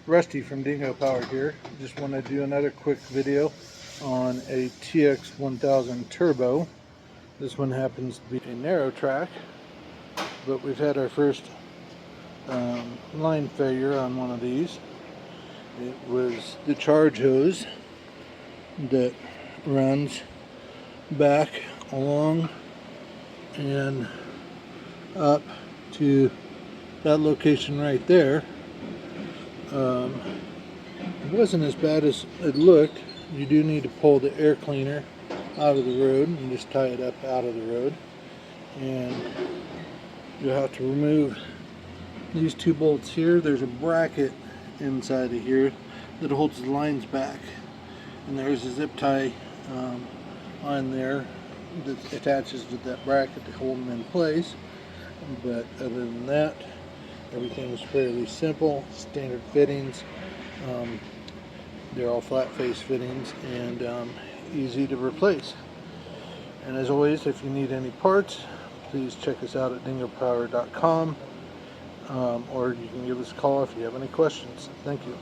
Rusty from Dingo Power here. Just want to do another quick video on a TX1000 Turbo. This one happens to be a narrow track, but we've had our first line failure on one of these. It was the charge hose that runs back along and up to that location right there. It wasn't as bad as it looked. You do need to pull the air cleaner out of the road and just tie it up out of the road, and you'll have to remove these two bolts here. There's a bracket inside of here that holds the lines back, and there's a zip tie on there that attaches to that bracket to hold them in place. But other than that, everything was fairly simple, standard fittings. They're all flat face fittings and easy to replace. And as always, if you need any parts, please check us out at dingopower.com, or you can give us a call if you have any questions. Thank you.